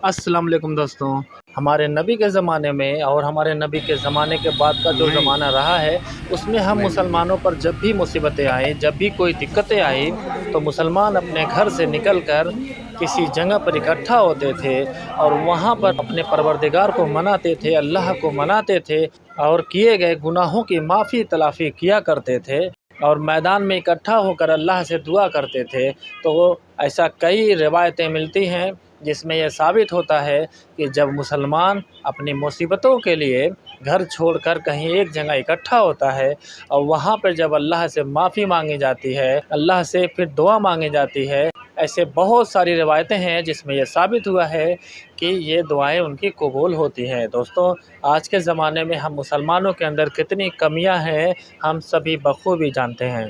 अस्सलाम वालेकुम दोस्तों। हमारे नबी के ज़माने में और हमारे नबी के ज़माने के बाद का जो ज़माना रहा है, उसमें हम मुसलमानों पर जब भी मुसीबतें आई, जब भी कोई दिक्कतें आई, तो मुसलमान अपने घर से निकल कर किसी जगह पर इकट्ठा होते थे और वहाँ पर अपने परवरदिगार को मनाते थे, अल्लाह को मनाते थे और किए गए गुनाहों की माफ़ी तलाफ़ी किया करते थे और मैदान में इकट्ठा होकर अल्लाह से दुआ करते थे। तो ऐसा कई रिवायतें मिलती हैं जिसमें यह साबित होता है कि जब मुसलमान अपनी मुसीबतों के लिए घर छोड़कर कहीं एक जगह इकट्ठा होता है और वहाँ पर जब अल्लाह से माफ़ी मांगी जाती है, अल्लाह से फिर दुआ मांगी जाती है, ऐसे बहुत सारी रिवायतें हैं जिसमें यह साबित हुआ है कि ये दुआएं उनकी कबूल होती हैं। दोस्तों, आज के ज़माने में हम मुसलमानों के अंदर कितनी कमियां हैं, हम सभी बखूबी जानते हैं।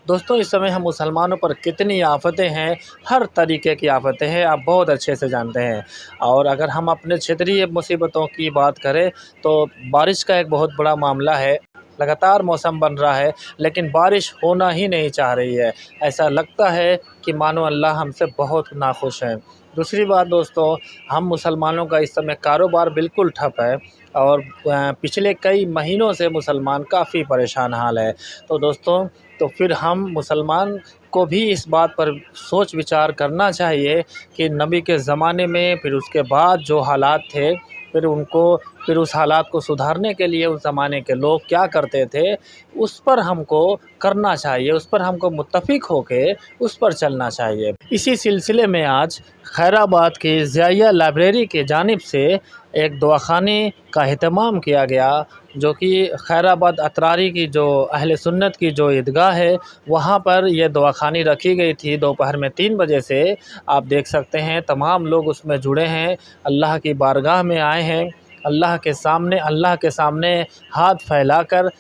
दोस्तों, इस समय हम मुसलमानों पर कितनी आफ़तें हैं, हर तरीके की आफ़तें हैं, आप बहुत अच्छे से जानते हैं। और अगर हम अपने क्षेत्रीय मुसीबतों की बात करें तो बारिश का एक बहुत बड़ा मामला है। लगातार मौसम बन रहा है लेकिन बारिश होना ही नहीं चाह रही है। ऐसा लगता है कि मानो अल्लाह हमसे बहुत नाखुश हैं। दूसरी बात दोस्तों, हम मुसलमानों का इस समय कारोबार बिल्कुल ठप है और पिछले कई महीनों से मुसलमान काफ़ी परेशान हाल है। तो दोस्तों, तो फिर हम मुसलमान को भी इस बात पर सोच विचार करना चाहिए कि नबी के ज़माने में फिर उसके बाद जो हालात थे, फिर उस हालात को सुधारने के लिए उस ज़माने के लोग क्या करते थे, उस पर हमको करना चाहिए, उस पर हमको मुत्तफ़िक होके उस पर चलना चाहिए। इसी सिलसिले में आज खैराबाद की ज़ियाइया लाइब्रेरी की जानिब से एक दवाख़ाने का एहतमाम किया गया, जो कि खैराबाद अतरारी की जो अहले सुन्नत की जो ईदगाह है, वहाँ पर यह दवाख़ानी रखी गई थी दोपहर में 3 बजे से। आप देख सकते हैं तमाम लोग उसमें जुड़े हैं, अल्लाह की बारगाह में आए हैं, अल्लाह के सामने हाथ फैलाकर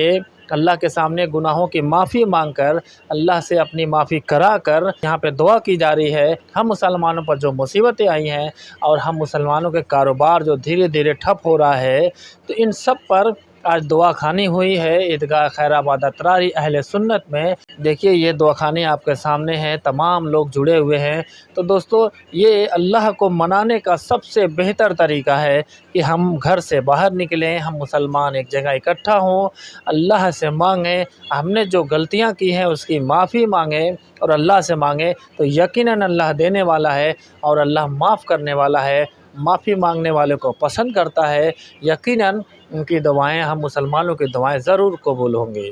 अल्लाह के सामने गुनाहों की माफ़ी मांगकर अल्लाह से अपनी माफ़ी कराकर यहाँ पे दुआ की जा रही है। हम मुसलमानों पर जो मुसीबतें आई हैं और हम मुसलमानों के कारोबार जो धीरे धीरे ठप हो रहा है, तो इन सब पर आज दुआखानी हुई है ईदगाह खैराबाद अतरारी अहले सुन्नत में। देखिए, ये दुआखानी आपके सामने है, तमाम लोग जुड़े हुए हैं। तो दोस्तों, ये अल्लाह को मनाने का सबसे बेहतर तरीका है कि हम घर से बाहर निकलें, हम मुसलमान एक जगह इकट्ठा हों, अल्लाह से मांगें, हमने जो गलतियां की हैं उसकी माफ़ी मांगें और अल्लाह से मांगें, तो यकीनन अल्लाह देने वाला है और अल्लाह माफ़ करने वाला है। माफ़ी मांगने वाले को पसंद करता है। यकीनन उनकी दुआएं, हम मुसलमानों की दुआएं ज़रूर कबूल होंगी।